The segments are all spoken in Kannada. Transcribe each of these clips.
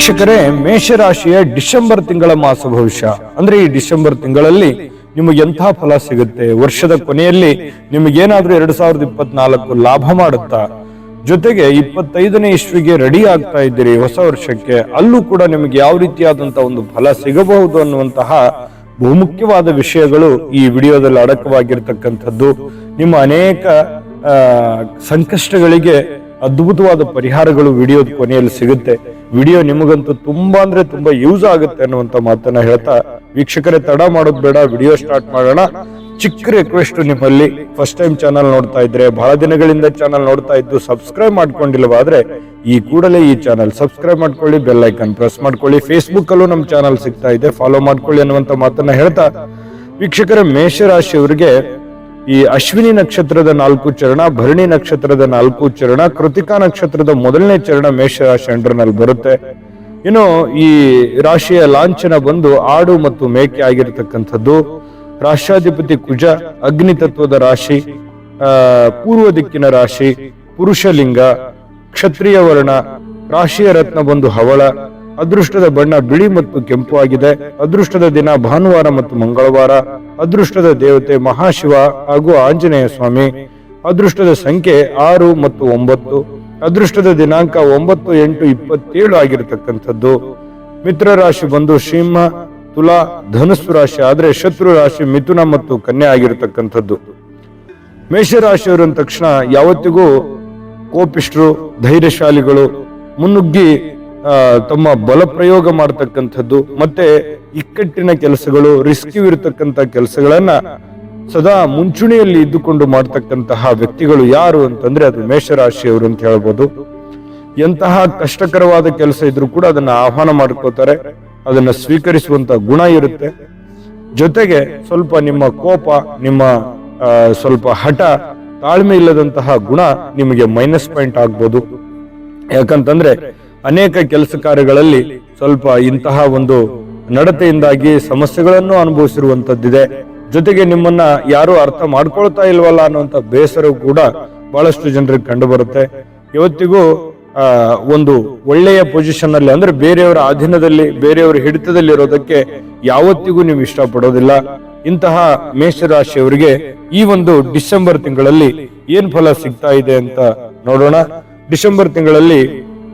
ವೀಕ್ಷಕರೇ, ಮೇಷರಾಶಿಯ ಡಿಸೆಂಬರ್ ತಿಂಗಳ ಮಾಸ ಭವಿಷ್ಯ ಅಂದ್ರೆ ಈ ಡಿಸೆಂಬರ್ ತಿಂಗಳಲ್ಲಿ ನಿಮಗೆ ಎಂಥ ಫಲ ಸಿಗುತ್ತೆ, ವರ್ಷದ ಕೊನೆಯಲ್ಲಿ ನಿಮಗೇನಾದ್ರೂ 2024 ಲಾಭ ಮಾಡುತ್ತಾ, ಜೊತೆಗೆ 25ನೇ ಇಸ್ವಿಗೆ ರೆಡಿ ಆಗ್ತಾ ಇದ್ದೀರಿ ಹೊಸ ವರ್ಷಕ್ಕೆ, ಅಲ್ಲೂ ಕೂಡ ನಿಮಗೆ ಯಾವ ರೀತಿಯಾದಂತಹ ಒಂದು ಫಲ ಸಿಗಬಹುದು ಅನ್ನುವಂತಹ ಬಹುಮುಖ್ಯವಾದ ವಿಷಯಗಳು ಈ ವಿಡಿಯೋದಲ್ಲಿ ಅಡಕವಾಗಿರ್ತಕ್ಕಂಥದ್ದು. ನಿಮ್ಮ ಅನೇಕ ಸಂಕಷ್ಟಗಳಿಗೆ ಅದ್ಭುತವಾದ ಪರಿಹಾರಗಳು ವಿಡಿಯೋದ ಕೊನೆಯಲ್ಲಿ ಸಿಗುತ್ತೆ. ವಿಡಿಯೋ ನಿಮಗಂತೂ ತುಂಬಾ ಅಂದ್ರೆ ತುಂಬಾ ಯೂಸ್ ಆಗುತ್ತೆ ಅನ್ನುವಂತ ಮಾತನ್ನ ಹೇಳ್ತಾ, ವೀಕ್ಷಕರೇ ತಡ ಮಾಡೋದು ಬೇಡ, ವಿಡಿಯೋ ಸ್ಟಾರ್ಟ್ ಮಾಡೋಣ. ಚಿಕ್ಕ ರಿಕ್ವೆಸ್ಟ್, ನಿಮ್ಮಲ್ಲಿ ಫಸ್ಟ್ ಟೈಮ್ ಚಾನಲ್ ನೋಡ್ತಾ ಇದ್ರೆ, ಬಹಳ ದಿನಗಳಿಂದ ಚಾನಲ್ ನೋಡ್ತಾ ಇದ್ದು ಸಬ್ಸ್ಕ್ರೈಬ್ ಮಾಡ್ಕೊಂಡಿಲ್ವಾದ್ರೆ ಈ ಕೂಡಲೇ ಈ ಚಾನಲ್ ಸಬ್ಸ್ಕ್ರೈಬ್ ಮಾಡ್ಕೊಳ್ಳಿ, ಬೆಲ್ ಐಕನ್ ಪ್ರೆಸ್ ಮಾಡ್ಕೊಳ್ಳಿ. ಫೇಸ್ಬುಕ್ ಅಲ್ಲೂ ನಮ್ಮ ಚಾನಲ್ ಸಿಗ್ತಾ ಇದೆ, ಫಾಲೋ ಮಾಡ್ಕೊಳ್ಳಿ ಅನ್ನುವಂತ ಮಾತನ್ನ ಹೇಳ್ತಾ, ವೀಕ್ಷಕರ ಮೇಷರಾಶಿಯವರಿಗೆ ಈ ಅಶ್ವಿನಿ ನಕ್ಷತ್ರದ 4 ಚರಣ, ಭರಣಿ ನಕ್ಷತ್ರದ 4 ಚರಣ, ಕೃತಿಕಾ ನಕ್ಷತ್ರದ ಮೊದಲನೇ ಚರಣ ಮೇಷರಾಶಿ ಅಂಡರ್ನಲ್ಲಿ ಬರುತ್ತೆ. ಇನ್ನು ಈ ರಾಶಿಯ ಲಾಂಛನ ಬಂದು ಆಡು ಮತ್ತು ಮೇಕೆ ಆಗಿರತಕ್ಕಂಥದ್ದು. ರಾಷ್ಟ್ರಾಧಿಪತಿ ಕುಜ, ಅಗ್ನಿ ತತ್ವದ ರಾಶಿ, ಪೂರ್ವ ದಿಕ್ಕಿನ ರಾಶಿ, ಪುರುಷಲಿಂಗ, ಕ್ಷತ್ರಿಯ ವರ್ಣ. ರಾಶಿಯ ರತ್ನ ಬಂದು ಹವಳ. ಅದೃಷ್ಟದ ಬಣ್ಣ ಬಿಳಿ ಮತ್ತು ಕೆಂಪು ಆಗಿದೆ. ಅದೃಷ್ಟದ ದಿನ ಭಾನುವಾರ ಮತ್ತು ಮಂಗಳವಾರ. ಅದೃಷ್ಟದ ದೇವತೆ ಮಹಾಶಿವ ಹಾಗೂ ಆಂಜನೇಯ ಸ್ವಾಮಿ. ಅದೃಷ್ಟದ ಸಂಖ್ಯೆ 6 ಮತ್ತು 9. ಅದೃಷ್ಟದ ದಿನಾಂಕ 9/8/27 ಆಗಿರತಕ್ಕಂಥದ್ದು. ಮಿತ್ರ ರಾಶಿ ಬಂದು ಸಿಂಹ, ತುಲಾ, ಧನುಸ್ಸು ರಾಶಿ ಆದ್ರೆ ಶತ್ರು ರಾಶಿ ಮಿಥುನ ಮತ್ತು ಕನ್ಯಾ ಆಗಿರತಕ್ಕಂಥದ್ದು. ಮೇಷರಾಶಿಯವರು ಅಂದ ತಕ್ಷಣ ಯಾವತ್ತಿಗೂ ಕೋಪಿಷ್ಠರು, ಧೈರ್ಯಶಾಲಿಗಳು, ಮುನ್ನುಗ್ಗಿ ತಮ್ಮ ಬಲ ಪ್ರಯೋಗ ಮಾಡತಕ್ಕಂಥದ್ದು, ಮತ್ತೆ ಇಕ್ಕಟ್ಟಿನ ಕೆಲಸಗಳು, ರಿಸ್ಕಿ ಇರತಕ್ಕಂತ ಕೆಲಸಗಳನ್ನ ಸದಾ ಮುಂಚೂಣಿಯಲ್ಲಿ ಇದ್ದುಕೊಂಡು ಮಾಡ್ತಕ್ಕಂತಹ ವ್ಯಕ್ತಿಗಳು ಯಾರು ಅಂತಂದ್ರೆ ಅದು ಮೇಷರಾಶಿಯವರು ಅಂತ ಹೇಳ್ಬೋದು. ಎಂತಹ ಕಷ್ಟಕರವಾದ ಕೆಲಸ ಇದ್ರೂ ಕೂಡ ಅದನ್ನ ಆಹ್ವಾನ ಮಾಡ್ಕೋತಾರೆ, ಅದನ್ನ ಸ್ವೀಕರಿಸುವಂತ ಗುಣ ಇರುತ್ತೆ. ಜೊತೆಗೆ ಸ್ವಲ್ಪ ನಿಮ್ಮ ಕೋಪ, ನಿಮ್ಮ ಸ್ವಲ್ಪ ಹಠ, ತಾಳ್ಮೆ ಇಲ್ಲದಂತಹ ಗುಣ ನಿಮಗೆ ಮೈನಸ್ ಪಾಯಿಂಟ್ ಆಗ್ಬೋದು. ಯಾಕಂತಂದ್ರೆ ಅನೇಕ ಕೆಲಸ ಕಾರ್ಯಗಳಲ್ಲಿ ಸ್ವಲ್ಪ ಇಂತಹ ಒಂದು ನಡತೆಯಿಂದಾಗಿ ಸಮಸ್ಯೆಗಳನ್ನು ಅನುಭವಿಸಿರುವಂತದ್ದಿದೆ. ಜೊತೆಗೆ ನಿಮ್ಮನ್ನ ಯಾರು ಅರ್ಥ ಮಾಡ್ಕೊಳ್ತಾ ಇಲ್ವಲ್ಲ ಅನ್ನುವಂತ ಬೇಸರ ಕೂಡ ಬಹಳಷ್ಟು ಜನರಿಗೆ ಕಂಡು ಬರುತ್ತೆ. ಇವತ್ತಿಗೂ ಒಂದು ಒಳ್ಳೆಯ ಪೊಸಿಷನ್ ಅಲ್ಲಿ ಅಂದ್ರೆ ಬೇರೆಯವರ ಅಧೀನದಲ್ಲಿ, ಬೇರೆಯವರ ಹಿಡಿತದಲ್ಲಿ ಇರೋದಕ್ಕೆ ಯಾವತ್ತಿಗೂ ನೀವು ಇಷ್ಟಪಡೋದಿಲ್ಲ. ಇಂತಹ ಮೇಷರಾಶಿಯವರಿಗೆ ಈ ಒಂದು ಡಿಸೆಂಬರ್ ತಿಂಗಳಲ್ಲಿ ಏನ್ ಫಲ ಸಿಗ್ತಾ ಇದೆ ಅಂತ ನೋಡೋಣ. ಡಿಸೆಂಬರ್ ತಿಂಗಳಲ್ಲಿ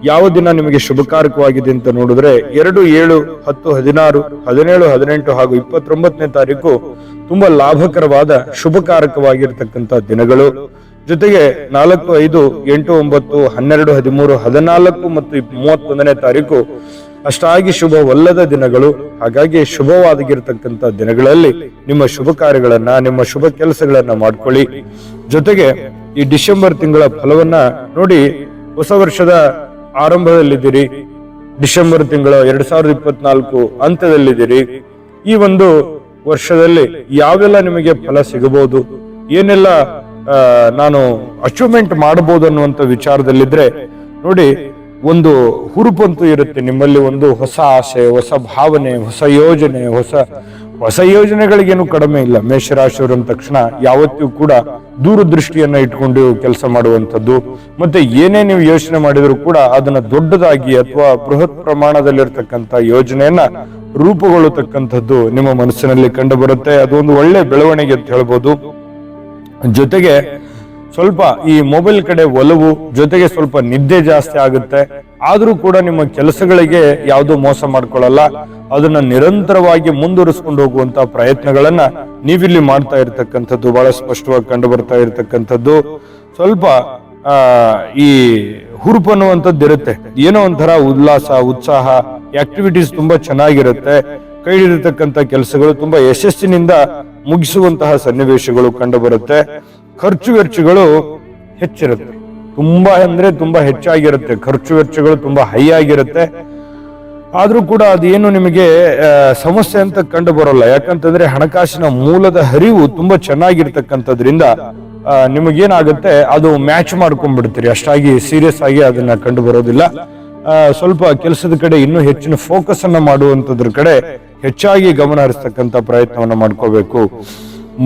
ಯಾವ ದಿನ ನಿಮಗೆ ಶುಭಕಾರಕವಾಗಿದೆ ಅಂತ ನೋಡಿದ್ರೆ 2, 7, 10, 16, 17, 18 ಹಾಗೂ 29ನೇ ತಾರೀಕು ತುಂಬಾ ಲಾಭಕರವಾದ ಶುಭಕಾರಕವಾಗಿರ್ತಕ್ಕಂಥ ದಿನಗಳು. ಜೊತೆಗೆ 4, 5, 8, 9, 12, 13, 14 ಮತ್ತು 31ನೇ ತಾರೀಕು ಅಷ್ಟಾಗಿ ಶುಭವಲ್ಲದ ದಿನಗಳು. ಹಾಗಾಗಿ ಶುಭವಾಗಿರ್ತಕ್ಕಂಥ ದಿನಗಳಲ್ಲಿ ನಿಮ್ಮ ಶುಭ ಕಾರ್ಯಗಳನ್ನ, ನಿಮ್ಮ ಶುಭ ಕೆಲಸಗಳನ್ನ ಮಾಡ್ಕೊಳ್ಳಿ. ಜೊತೆಗೆ ಈ ಡಿಸೆಂಬರ್ ತಿಂಗಳ ಫಲವನ್ನ ನೋಡಿ, ಹೊಸ ವರ್ಷದ ಆರಂಭದಲ್ಲಿದ್ದೀರಿ, ಡಿಸೆಂಬರ್ ತಿಂಗಳ 2024 ಅಂತ್ಯದಲ್ಲಿದ್ದೀರಿ. ಈ ಒಂದು ವರ್ಷದಲ್ಲಿ ಯಾವೆಲ್ಲ ನಿಮಗೆ ಫಲ ಸಿಗಬಹುದು, ಏನೆಲ್ಲ ನಾನು ಅಚೀವ್ಮೆಂಟ್ ಮಾಡಬಹುದು ಅನ್ನುವಂತ ವಿಚಾರದಲ್ಲಿದ್ರೆ ನೋಡಿ, ಒಂದು ಹುರುಪಂತೂ ಇರುತ್ತೆ ನಿಮ್ಮಲ್ಲಿ. ಒಂದು ಹೊಸ ಆಸೆ, ಹೊಸ ಭಾವನೆ, ಹೊಸ ಯೋಜನೆ, ಹೊಸ ಯೋಜನೆಗಳಿಗೇನು ಕಡಿಮೆ ಇಲ್ಲ. ಮೇಷರಾಶಿಯವರು ಅಂದ ತಕ್ಷಣ ಯಾವತ್ತೂ ಕೂಡ ದೂರದೃಷ್ಟಿಯನ್ನ ಇಟ್ಕೊಂಡು ಕೆಲಸ ಮಾಡುವಂಥದ್ದು, ಮತ್ತೆ ಏನೇ ನೀವು ಯೋಚನೆ ಮಾಡಿದ್ರು ಕೂಡ ಅದನ್ನ ದೊಡ್ಡದಾಗಿ ಅಥವಾ ಬೃಹತ್ ಪ್ರಮಾಣದಲ್ಲಿರ್ತಕ್ಕಂಥ ಯೋಜನೆಯನ್ನ ರೂಪುಗೊಳ್ಳತಕ್ಕಂಥದ್ದು ನಿಮ್ಮ ಮನಸ್ಸಿನಲ್ಲಿ ಕಂಡು ಬರುತ್ತೆ. ಅದೊಂದು ಒಳ್ಳೆ ಬೆಳವಣಿಗೆ ಅಂತ ಹೇಳ್ಬೋದು. ಜೊತೆಗೆ ಸ್ವಲ್ಪ ಈ ಮೊಬೈಲ್ ಕಡೆ ಒಲವು, ಜೊತೆಗೆ ಸ್ವಲ್ಪ ನಿದ್ದೆ ಜಾಸ್ತಿ ಆಗುತ್ತೆ. ಆದ್ರೂ ಕೂಡ ನಿಮ್ಮ ಕೆಲಸಗಳಿಗೆ ಯಾವುದೂ ಮೋಸ ಮಾಡ್ಕೊಳ್ಳಲ್ಲ, ಅದನ್ನ ನಿರಂತರವಾಗಿ ಮುಂದುವರಿಸ್ಕೊಂಡು ಹೋಗುವಂತ ಪ್ರಯತ್ನಗಳನ್ನ ನೀವಿಲ್ಲಿ ಮಾಡ್ತಾ ಇರ್ತಕ್ಕಂಥದ್ದು ಬಹಳ ಸ್ಪಷ್ಟವಾಗಿ ಕಂಡು ಬರ್ತಾ ಇರ್ತಕ್ಕಂಥದ್ದು. ಸ್ವಲ್ಪ ಈ ಹುರುಪು ಅನ್ನುವಂಥದ್ದು ಇರುತ್ತೆ, ಏನೋ ಒಂಥರ ಉಲ್ಲಾಸ, ಉತ್ಸಾಹ, ಆಕ್ಟಿವಿಟೀಸ್ ತುಂಬಾ ಚೆನ್ನಾಗಿರುತ್ತೆ. ಕೈ ಹಿಡಿತಕ್ಕಂಥ ಕೆಲಸಗಳು ತುಂಬಾ ಯಶಸ್ಸಿನಿಂದ ಮುಗಿಸುವಂತಹ ಸನ್ನಿವೇಶಗಳು ಕಂಡು ಬರುತ್ತೆ. ಖರ್ಚು ವೆಚ್ಚಗಳು ಹೆಚ್ಚಿರುತ್ತೆ, ತುಂಬಾ ಅಂದ್ರೆ ತುಂಬಾ ಹೆಚ್ಚಾಗಿರುತ್ತೆ. ಖರ್ಚು ವೆಚ್ಚಗಳು ತುಂಬಾ ಹೈ ಆಗಿರುತ್ತೆ. ಆದ್ರೂ ಕೂಡ ಅದೇನು ನಿಮಗೆ ಸಮಸ್ಯೆ ಅಂತ ಕಂಡು ಬರೋಲ್ಲ. ಯಾಕಂತಂದ್ರೆ ಹಣಕಾಸಿನ ಮೂಲದ ಹರಿವು ತುಂಬಾ ಚೆನ್ನಾಗಿರ್ತಕ್ಕಂಥದ್ರಿಂದ ನಿಮಗೇನಾಗುತ್ತೆ, ಅದು ಮ್ಯಾಚ್ ಮಾಡ್ಕೊಂಡ್ಬಿಡ್ತೀರಿ. ಅಷ್ಟಾಗಿ ಸೀರಿಯಸ್ ಆಗಿ ಅದನ್ನ ಕಂಡು ಬರೋದಿಲ್ಲ. ಸ್ವಲ್ಪ ಕೆಲಸದ ಕಡೆ ಇನ್ನೂ ಹೆಚ್ಚಿನ ಫೋಕಸ್ ಅನ್ನ ಮಾಡುವಂತದ್ರ ಕಡೆ ಹೆಚ್ಚಾಗಿ ಗಮನ ಹರಿಸ್ತಕ್ಕಂಥ ಪ್ರಯತ್ನವನ್ನ ಮಾಡ್ಕೋಬೇಕು.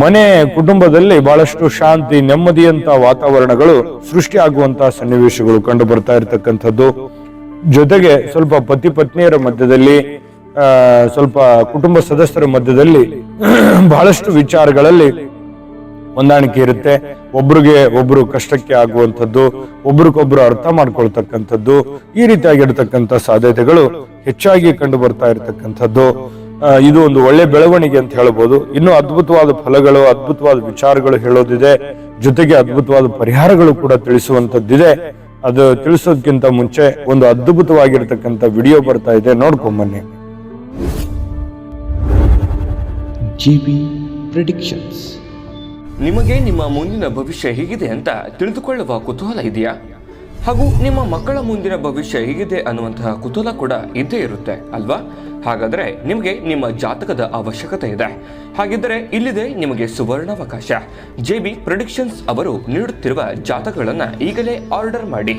ಮನೆ ಕುಟುಂಬದಲ್ಲಿ ಬಹಳಷ್ಟು ಶಾಂತಿ, ನೆಮ್ಮದಿಯಂತ ವಾತಾವರಣಗಳು ಸೃಷ್ಟಿ ಆಗುವಂತಹ ಸನ್ನಿವೇಶಗಳು ಕಂಡು ಬರ್ತಾ ಇರತಕ್ಕಂಥದ್ದು. ಜೊತೆಗೆ ಸ್ವಲ್ಪ ಪತಿ ಪತ್ನಿಯರ ಮಧ್ಯದಲ್ಲಿ, ಸ್ವಲ್ಪ ಕುಟುಂಬ ಸದಸ್ಯರ ಮಧ್ಯದಲ್ಲಿ ಬಹಳಷ್ಟು ವಿಚಾರಗಳಲ್ಲಿ ಹೊಂದಾಣಿಕೆ ಇರುತ್ತೆ. ಒಬ್ರಿಗೆ ಒಬ್ರು ಕಷ್ಟಕ್ಕೆ ಆಗುವಂಥದ್ದು, ಒಬ್ರಿಗೊಬ್ರು ಅರ್ಥ ಮಾಡ್ಕೊಳ್ತಕ್ಕಂಥದ್ದು, ಈ ರೀತಿಯಾಗಿರ್ತಕ್ಕಂಥ ಸಾಧ್ಯತೆಗಳು ಹೆಚ್ಚಾಗಿ ಕಂಡು ಬರ್ತಾ ಇರತಕ್ಕಂಥದ್ದು. ಇದು ಒಂದು ಒಳ್ಳೆ ಬೆಳವಣಿಗೆ ಅಂತ ಹೇಳ್ಬೋದು. ಇನ್ನು ಅದ್ಭುತವಾದ ಫಲಗಳು, ಅದ್ಭುತವಾದ ವಿಚಾರಗಳು ಹೇಳೋದಿದೆ, ಜೊತೆಗೆ ಅದ್ಭುತವಾದ ಪರಿಹಾರಗಳು ಕೂಡ ತಿಳಿಸುವಂತದ್ದಿದೆ. ಅದು ತಿಳಿಸೋದಕ್ಕಿಂತ ಮುಂಚೆ ಒಂದು ಅದ್ಭುತವಾಗಿರ್ತಕ್ಕಂಥ ವಿಡಿಯೋ ಬರ್ತಾ ಇದೆ, ನೋಡ್ಕೊಂಬನ್ನಿ. GB predictions. ನಿಮಗೆ ನಿಮ್ಮ ಮುಂದಿನ ಭವಿಷ್ಯ ಹೇಗಿದೆ ಅಂತ ತಿಳಿದುಕೊಳ್ಳುವ ಕುತೂಹಲ ಇದೆಯಾ? ಹಾಗೂ ನಿಮ್ಮ ಮಕ್ಕಳ ಮುಂದಿನ ಭವಿಷ್ಯ ಹೇಗಿದೆ ಅನ್ನುವಂತಹ ಕುತೂಹಲ ಕೂಡ ಇದ್ದೇ ಇರುತ್ತೆ ಅಲ್ವಾ? ಹಾಗಾದರೆ ನಿಮಗೆ ನಿಮ್ಮ ಜಾತಕದ ಅವಶ್ಯಕತೆ ಇದೆ. ಹಾಗಿದ್ದರೆ ಇಲ್ಲಿದೆ ನಿಮಗೆ ಸುವರ್ಣಾವಕಾಶ. JB ಪ್ರೆಡಿಕ್ಷನ್ಸ್ ಅವರು ನೀಡುತ್ತಿರುವ ಜಾತಕಗಳನ್ನು ಈಗಲೇ ಆರ್ಡರ್ ಮಾಡಿ.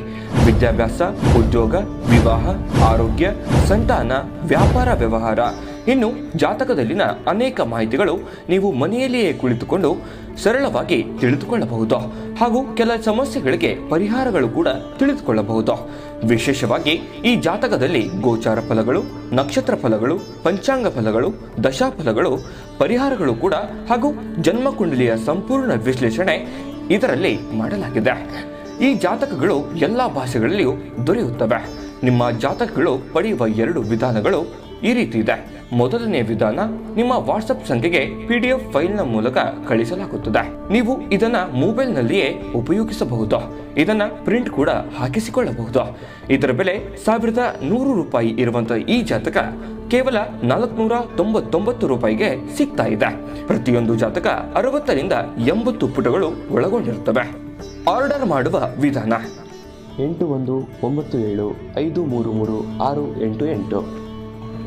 ವಿದ್ಯಾಭ್ಯಾಸ, ಉದ್ಯೋಗ, ವಿವಾಹ, ಆರೋಗ್ಯ, ಸಂತಾನ, ವ್ಯಾಪಾರ ವ್ಯವಹಾರ, ಇನ್ನು ಜಾತಕದಲ್ಲಿನ ಅನೇಕ ಮಾಹಿತಿಗಳು ನೀವು ಮನೆಯಲ್ಲಿಯೇ ಕುಳಿತುಕೊಂಡು ಸರಳವಾಗಿ ತಿಳಿದುಕೊಳ್ಳಬಹುದು. ಹಾಗೂ ಕೆಲ ಸಮಸ್ಯೆಗಳಿಗೆ ಪರಿಹಾರಗಳು ಕೂಡ ತಿಳಿದುಕೊಳ್ಳಬಹುದು. ವಿಶೇಷವಾಗಿ ಈ ಜಾತಕದಲ್ಲಿ ಗೋಚಾರ ಫಲಗಳು, ನಕ್ಷತ್ರ ಫಲಗಳು, ಪಂಚಾಂಗ ಫಲಗಳು, ದಶಾಫಲಗಳು, ಪರಿಹಾರಗಳು ಕೂಡ ಹಾಗೂ ಜನ್ಮಕುಂಡಲಿಯ ಸಂಪೂರ್ಣ ವಿಶ್ಲೇಷಣೆ ಇದರಲ್ಲಿ ಮಾಡಲಾಗಿದೆ. ಈ ಜಾತಕಗಳು ಎಲ್ಲ ಭಾಷೆಗಳಲ್ಲಿಯೂ ದೊರೆಯುತ್ತವೆ. ನಿಮ್ಮ ಜಾತಕಗಳು ಪಡೆಯುವ 2 ವಿಧಾನಗಳು ಈ ರೀತಿ ಇದೆ. ಮೊದಲನೇ ವಿಧಾನ, ನಿಮ್ಮ ವಾಟ್ಸಪ್ ಸಂಖ್ಯೆಗೆ PDF ಫೈಲ್ನ ಮೂಲಕ ಕಳಿಸಲಾಗುತ್ತದೆ. ನೀವು ಇದನ್ನ ಮೊಬೈಲ್ನಲ್ಲಿಯೇ ಉಪಯೋಗಿಸಬಹುದು. ಇದನ್ನ ಪ್ರಿಂಟ್ ಕೂಡ ಹಾಕಿಸಿಕೊಳ್ಳಬಹುದು. ಇದರ ಬೆಲೆ 1100 ರೂಪಾಯಿ ಇರುವಂತಹ ಈ ಜಾತಕ ಕೇವಲ 499 ರೂಪಾಯಿಗೆ ಸಿಗ್ತಾ ಇದೆ. ಪ್ರತಿಯೊಂದು ಜಾತಕ 60 ರಿಂದ 80 ಪುಟಗಳು ಒಳಗೊಂಡಿರುತ್ತವೆ. ಆರ್ಡರ್ ಮಾಡುವ ವಿಧಾನ: 8197533688.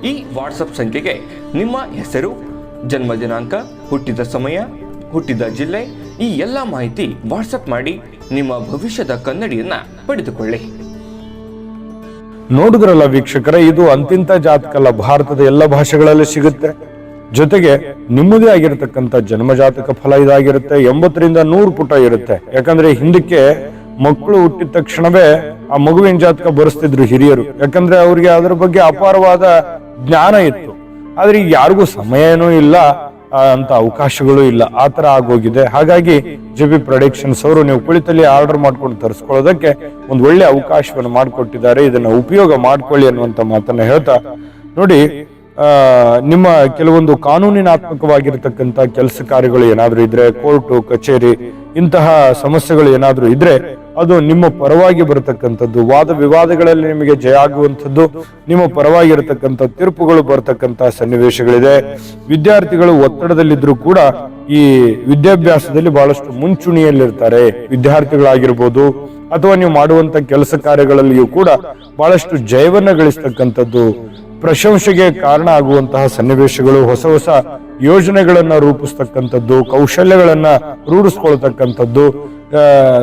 ಈ ವಾಟ್ಸಪ್ ಸಂಖ್ಯೆಗೆ ನಿಮ್ಮ ಹೆಸರು, ಜನ್ಮ ದಿನಾಂಕ, ಹುಟ್ಟಿದ ಸಮಯ, ಹುಟ್ಟಿದ ಜಿಲ್ಲೆ, ಈ ಎಲ್ಲ ಮಾಹಿತಿ ವಾಟ್ಸಪ್ ಮಾಡಿ ನಿಮ್ಮ ಭವಿಷ್ಯದ ಕನ್ನಡಿಯನ್ನ ಪಡೆದುಕೊಳ್ಳಿ. ನೋಡಿದ್ರಲ್ಲ ವೀಕ್ಷಕರೇ, ಇದು ಅಂತಿಂತ ಜಾತಕ ಅಲ್ಲ, ಭಾರತದ ಎಲ್ಲ ಭಾಷೆಗಳಲ್ಲಿ ಸಿಗುತ್ತೆ. ಜೊತೆಗೆ ನಿಮ್ಮದೇ ಆಗಿರತಕ್ಕಂಥ ಜನ್ಮ ಜಾತಕ ಫಲ ಇದಾಗಿರುತ್ತೆ. 80 ರಿಂದ 100 ಪುಟ ಇರುತ್ತೆ. ಯಾಕಂದ್ರೆ ಹಿಂದಕ್ಕೆ ಮಕ್ಕಳು ಹುಟ್ಟಿದ ತಕ್ಷಣವೇ ಆ ಮಗುವಿನ ಜಾತಕ ಬರೆಸ್ತಿದ್ರು ಹಿರಿಯರು. ಯಾಕಂದ್ರೆ ಅವ್ರಿಗೆ ಅದ್ರ ಬಗ್ಗೆ ಅಪಾರವಾದ ಜ್ಞಾನ ಇತ್ತು. ಆದ್ರೆ ಈಗ ಯಾರಿಗೂ ಸಮಯನೂ ಇಲ್ಲ, ಅಂತ ಅವಕಾಶಗಳು ಇಲ್ಲ, ಆತರ ಆಗೋಗಿದೆ. ಹಾಗಾಗಿ JB ಪ್ರೊಡಕ್ಷನ್ಸ್ ಅವರು ನೀವು ಕುಳಿತಲ್ಲಿ ಆರ್ಡರ್ ಮಾಡ್ಕೊಂಡು ತರಿಸ್ಕೊಳ್ಳೋದಕ್ಕೆ ಒಂದು ಒಳ್ಳೆ ಅವಕಾಶವನ್ನು ಮಾಡಿಕೊಟ್ಟಿದ್ದಾರೆ. ಇದನ್ನ ಉಪಯೋಗ ಮಾಡ್ಕೊಳ್ಳಿ ಅನ್ನುವಂತ ಮಾತನ್ನ ಹೇಳ್ತಾ, ನೋಡಿ, ನಿಮ್ಮ ಕೆಲವೊಂದು ಕಾನೂನಿನಾತ್ಮಕವಾಗಿರ್ತಕ್ಕಂಥ ಕೆಲಸ ಕಾರ್ಯಗಳು ಏನಾದ್ರೂ ಇದ್ರೆ, ಕೋರ್ಟು ಕಚೇರಿ ಇಂತಹ ಸಮಸ್ಯೆಗಳು ಏನಾದ್ರೂ ಇದ್ರೆ ಅದು ನಿಮ್ಮ ಪರವಾಗಿ ಬರತಕ್ಕಂಥದ್ದು, ವಾದ ವಿವಾದಗಳಲ್ಲಿ ನಿಮಗೆ ಜಯ ಆಗುವಂಥದ್ದು, ನಿಮ್ಮ ಪರವಾಗಿರತಕ್ಕಂಥ ತೀರ್ಪುಗಳು ಬರತಕ್ಕಂಥ ಸನ್ನಿವೇಶಗಳಿದೆ. ವಿದ್ಯಾರ್ಥಿಗಳು ಒತ್ತಡದಲ್ಲಿದ್ರು ಕೂಡ ಈ ವಿದ್ಯಾಭ್ಯಾಸದಲ್ಲಿ ಬಹಳಷ್ಟು ಮುಂಚೂಣಿಯಲ್ಲಿರ್ತಾರೆ. ವಿದ್ಯಾರ್ಥಿಗಳಾಗಿರ್ಬೋದು ಅಥವಾ ನೀವು ಮಾಡುವಂತ ಕೆಲಸ ಕಾರ್ಯಗಳಲ್ಲಿಯೂ ಕೂಡ ಬಹಳಷ್ಟು ಜಯವನ್ನ ಗಳಿಸ್ತಕ್ಕಂಥದ್ದು, ಪ್ರಶಂಸೆಗೆ ಕಾರಣ ಆಗುವಂತಹ ಸನ್ನಿವೇಶಗಳು, ಹೊಸ ಹೊಸ ಯೋಜನೆಗಳನ್ನ ರೂಪಿಸ್ತಕ್ಕಂಥದ್ದು, ಕೌಶಲ್ಯಗಳನ್ನ ರೂಢಿಸ್ಕೊಳ್ತಕ್ಕಂಥದ್ದು,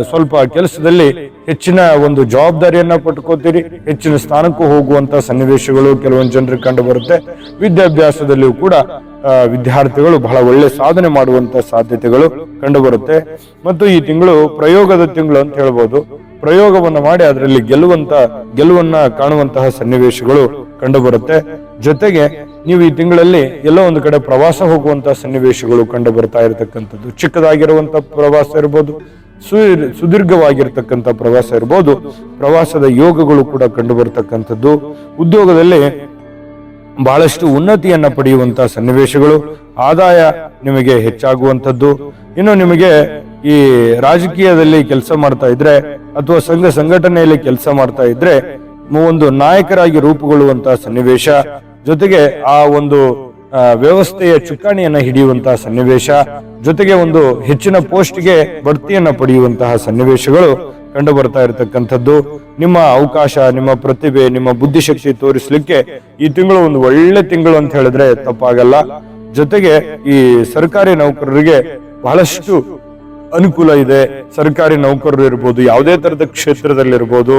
ಸ್ವಲ್ಪ ಕೆಲಸದಲ್ಲಿ ಹೆಚ್ಚಿನ ಒಂದು ಜವಾಬ್ದಾರಿಯನ್ನ ಪಟ್ಕೋತೀರಿ, ಹೆಚ್ಚಿನ ಸ್ಥಾನಕ್ಕೂ ಹೋಗುವಂತ ಸನ್ನಿವೇಶಗಳು ಕೆಲವೊಂದು ಜನರಿಗೆ ಕಂಡು ಬರುತ್ತೆ. ವಿದ್ಯಾಭ್ಯಾಸದಲ್ಲಿಯೂ ಕೂಡ ವಿದ್ಯಾರ್ಥಿಗಳು ಬಹಳ ಒಳ್ಳೆ ಸಾಧನೆ ಮಾಡುವಂತ ಸಾಧ್ಯತೆಗಳು ಕಂಡು ಬರುತ್ತೆ. ಮತ್ತು ಈ ತಿಂಗಳು ಪ್ರಯೋಗದ ತಿಂಗಳು ಅಂತ ಹೇಳ್ಬೋದು. ಪ್ರಯೋಗವನ್ನ ಮಾಡಿ ಅದರಲ್ಲಿ ಗೆಲುವನ್ನ ಕಾಣುವಂತಹ ಸನ್ನಿವೇಶಗಳು ಕಂಡು ಬರುತ್ತೆ. ಜೊತೆಗೆ ನೀವು ಈ ತಿಂಗಳಲ್ಲಿ ಎಲ್ಲೋ ಒಂದು ಕಡೆ ಪ್ರವಾಸ ಹೋಗುವಂತಹ ಸನ್ನಿವೇಶಗಳು ಕಂಡು ಬರ್ತಾ ಇರತಕ್ಕಂಥದ್ದು. ಚಿಕ್ಕದಾಗಿರುವಂತ ಪ್ರವಾಸ ಇರ್ಬೋದು, ಸುದೀರ್ಘವಾಗಿರ್ತಕ್ಕಂಥ ಪ್ರವಾಸ ಇರ್ಬೋದು, ಪ್ರವಾಸದ ಯೋಗಗಳು ಕೂಡ ಕಂಡು ಬರ್ತಕ್ಕಂಥದ್ದು. ಉದ್ಯೋಗದಲ್ಲಿ ಬಹಳಷ್ಟು ಉನ್ನತಿಯನ್ನ ಪಡೆಯುವಂತಹ ಸನ್ನಿವೇಶಗಳು, ಆದಾಯ ನಿಮಗೆ ಹೆಚ್ಚಾಗುವಂಥದ್ದು. ಇನ್ನು ನಿಮಗೆ ಈ ರಾಜಕೀಯದಲ್ಲಿ ಕೆಲಸ ಮಾಡ್ತಾ ಇದ್ರೆ ಅಥವಾ ಸಂಘ ಸಂಘಟನೆಯಲ್ಲಿ ಕೆಲಸ ಮಾಡ್ತಾ ಇದ್ರೆ ಒಂದು ನಾಯಕರಾಗಿ ರೂಪುಗೊಳ್ಳುವಂತಹ ಸನ್ನಿವೇಶ, ಜೊತೆಗೆ ಆ ಒಂದು ವ್ಯವಸ್ಥೆಯ ಚುಕ್ಕಾಣಿಯನ್ನ ಹಿಡಿಯುವಂತಹ ಸನ್ನಿವೇಶ, ಜೊತೆಗೆ ಒಂದು ಹೆಚ್ಚಿನ ಪೋಸ್ಟ್ಗೆ ಬಡ್ತಿಯನ್ನ ಪಡೆಯುವಂತಹ ಸನ್ನಿವೇಶಗಳು ಕಂಡು ಬರ್ತಾ ಇರತಕ್ಕಂಥದ್ದು. ನಿಮ್ಮ ಅವಕಾಶ, ನಿಮ್ಮ ಪ್ರತಿಭೆ, ನಿಮ್ಮ ಬುದ್ಧಿಶಕ್ತಿ ತೋರಿಸಲಿಕ್ಕೆ ಈ ತಿಂಗಳು ಒಂದು ಒಳ್ಳೆ ತಿಂಗಳು ಅಂತ ಹೇಳಿದ್ರೆ ತಪ್ಪಾಗಲ್ಲ. ಜೊತೆಗೆ ಈ ಸರ್ಕಾರಿ ನೌಕರರಿಗೆ ಬಹಳಷ್ಟು ಅನುಕೂಲ ಇದೆ. ಸರ್ಕಾರಿ ನೌಕರರು ಇರ್ಬೋದು, ಯಾವುದೇ ತರದ ಕ್ಷೇತ್ರದಲ್ಲಿರ್ಬೋದು,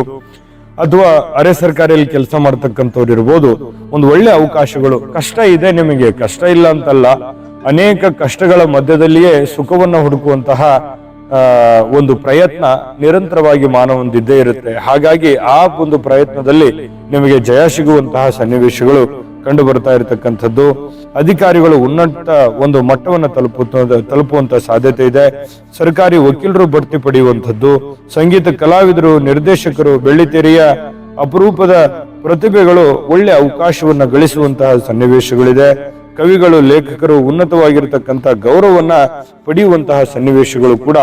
ಅಥವಾ ಅರೆ ಸರ್ಕಾರಿಯಲ್ಲಿ ಕೆಲಸ ಮಾಡ್ತಕ್ಕಂಥವ್ರು ಇರ್ಬೋದು, ಒಂದು ಒಳ್ಳೆ ಅವಕಾಶಗಳು. ಕಷ್ಟ ಇದೆ ನಿಮಗೆ, ಕಷ್ಟ ಇಲ್ಲ ಅಂತಲ್ಲ, ಅನೇಕ ಕಷ್ಟಗಳ ಮಧ್ಯದಲ್ಲಿಯೇ ಸುಖವನ್ನ ಹುಡುಕುವಂತಹ ಒಂದು ಪ್ರಯತ್ನ ನಿರಂತರವಾಗಿ ಮಾನವೊಂದಿದ್ದೇ ಇರುತ್ತೆ. ಹಾಗಾಗಿ ಆ ಒಂದು ಪ್ರಯತ್ನದಲ್ಲಿ ನಿಮಗೆ ಜಯ ಸಿಗುವಂತಹ ಸನ್ನಿವೇಶಗಳು ಕಂಡು ಬರ್ತಾ ಇರತಕ್ಕಂಥದ್ದು. ಅಧಿಕಾರಿಗಳು ಉನ್ನತ ಒಂದು ಮಟ್ಟವನ್ನು ತಲುಪುವಂತ ಸಾಧ್ಯತೆ ಇದೆ. ಸರ್ಕಾರಿ ವಕೀಲರು ಬಡ್ತಿ ಪಡೆಯುವಂಥದ್ದು, ಸಂಗೀತ ಕಲಾವಿದರು, ನಿರ್ದೇಶಕರು, ಬೆಳ್ಳಿತೆರೆಯ ಅಪರೂಪದ ಪ್ರತಿಭೆಗಳು ಒಳ್ಳೆ ಅವಕಾಶವನ್ನ ಗಳಿಸುವಂತಹ ಸನ್ನಿವೇಶಗಳಿದೆ. ಕವಿಗಳು, ಲೇಖಕರು ಉನ್ನತವಾಗಿರ್ತಕ್ಕಂಥ ಗೌರವವನ್ನ ಪಡೆಯುವಂತಹ ಸನ್ನಿವೇಶಗಳು ಕೂಡ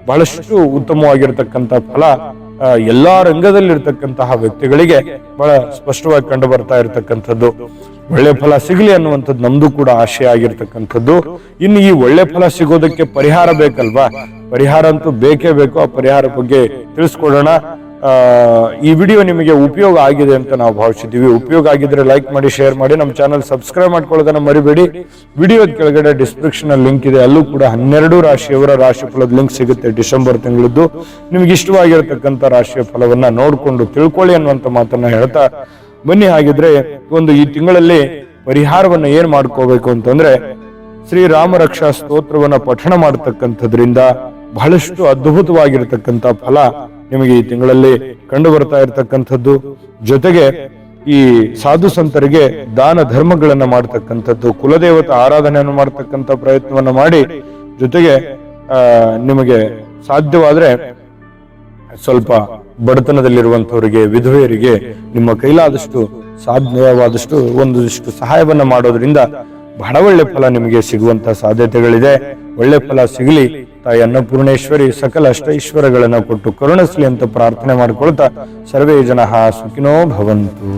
ಬಹಳಷ್ಟು ಉತ್ತಮವಾಗಿರ್ತಕ್ಕಂಥ ಫಲ ಎಲ್ಲಾ ರಂಗದಲ್ಲಿರ್ತಕ್ಕಂತಹ ವ್ಯಕ್ತಿಗಳಿಗೆ ಬಹಳ ಸ್ಪಷ್ಟವಾಗಿ ಕಂಡು ಬರ್ತಾ ಇರತಕ್ಕಂಥದ್ದು. ಒಳ್ಳೆ ಫಲ ಸಿಗಲಿ ಅನ್ನುವಂಥದ್ದು ನಮ್ದು ಕೂಡ ಆಶಯ ಆಗಿರ್ತಕ್ಕಂಥದ್ದು. ಇನ್ನು ಈ ಒಳ್ಳೆ ಫಲ ಸಿಗೋದಕ್ಕೆ ಪರಿಹಾರ ಬೇಕಲ್ವಾ? ಪರಿಹಾರ ಅಂತೂ ಬೇಕೇ ಬೇಕು. ಆ ಪರಿಹಾರ ಬಗ್ಗೆ ತಿಳಿಸ್ಕೊಡೋಣ. ಈ ವಿಡಿಯೋ ನಿಮಗೆ ಉಪಯೋಗ ಆಗಿದೆ ಅಂತ ನಾವು ಭಾವಿಸಿದ್ದೀವಿ. ಉಪಯೋಗ ಆಗಿದ್ರೆ ಲೈಕ್ ಮಾಡಿ, ಶೇರ್ ಮಾಡಿ, ನಮ್ಮ ಚಾನಲ್ ಸಬ್ಸ್ಕ್ರೈಬ್ ಮಾಡ್ಕೊಳ್ಳೋದನ್ನ ಮರಿಬೇಡಿ. ವಿಡಿಯೋದ ಕೆಳಗಡೆ ಡಿಸ್ಕ್ರಿಪ್ಷನ್ ಅಲ್ಲಿ ಲಿಂಕ್ ಇದೆ, ಅಲ್ಲೂ ಕೂಡ 12 ರಾಶಿಯವರ ರಾಶಿ ಫಲದ ಲಿಂಕ್ ಸಿಗುತ್ತೆ. ಡಿಸೆಂಬರ್ ತಿಂಗಳದ್ದು ನಿಮ್ಗೆ ಇಷ್ಟವಾಗಿರತಕ್ಕಂಥ ರಾಶಿಯ ಫಲವನ್ನ ನೋಡ್ಕೊಂಡು ತಿಳ್ಕೊಳ್ಳಿ ಅನ್ನುವಂತ ಮಾತನ್ನ ಹೇಳ್ತಾ ಬನ್ನಿ. ಹಾಗಿದ್ರೆ ಈ ತಿಂಗಳಲ್ಲಿ ಪರಿಹಾರವನ್ನ ಏನ್ ಮಾಡ್ಕೋಬೇಕು ಅಂತಂದ್ರೆ, ಶ್ರೀರಾಮ ರಕ್ಷಾ ಸ್ತೋತ್ರವನ್ನ ಪಠಣ ಮಾಡತಕ್ಕಂಥದ್ರಿಂದ ಬಹಳಷ್ಟು ಅದ್ಭುತವಾಗಿರತಕ್ಕಂಥ ಫಲ ನಿಮಗೆ ಈ ತಿಂಗಳಲ್ಲಿ ಕಂಡು ಬರ್ತಾ ಇರತಕ್ಕಂಥದ್ದು. ಜೊತೆಗೆ ಈ ಸಾಧು ಸಂತರಿಗೆ ದಾನ ಧರ್ಮಗಳನ್ನ ಮಾಡತಕ್ಕಂಥದ್ದು, ಕುಲದೇವತಾ ಆರಾಧನೆಯನ್ನು ಮಾಡತಕ್ಕಂಥ ಪ್ರಯತ್ನವನ್ನ ಮಾಡಿ, ಜೊತೆಗೆ ನಿಮಗೆ ಸಾಧ್ಯವಾದ್ರೆ ಸ್ವಲ್ಪ ಬಡತನದಲ್ಲಿರುವಂತವರಿಗೆ, ವಿಧವೆಯರಿಗೆ ನಿಮ್ಮ ಕೈಲಾದಷ್ಟು ಸಾಧ್ಯವಾದಷ್ಟು ಒಂದಿಷ್ಟು ಸಹಾಯವನ್ನ ಮಾಡೋದ್ರಿಂದ ಬಹಳ ಒಳ್ಳೆ ಫಲ ನಿಮಗೆ ಸಿಗುವಂತ ಸಾಧ್ಯತೆಗಳಿದೆ. ಒಳ್ಳೆ ಫಲ ಸಿಗಲಿ. ತಾಯಿ ಅನ್ನಪೂರ್ಣೇಶ್ವರಿ ಸಕಲ ಅಷ್ಟೈಶ್ವರ್ಯಗಳನ್ನ ಕೊಟ್ಟು ಕರುಣಿಸಲಿ ಅಂತ ಪ್ರಾರ್ಥನೆ ಮಾಡಿಕೊಳ್ತಾ ಸರ್ವೇ ಜನಃ ಸುಖಿನೋ ಭವಂತು.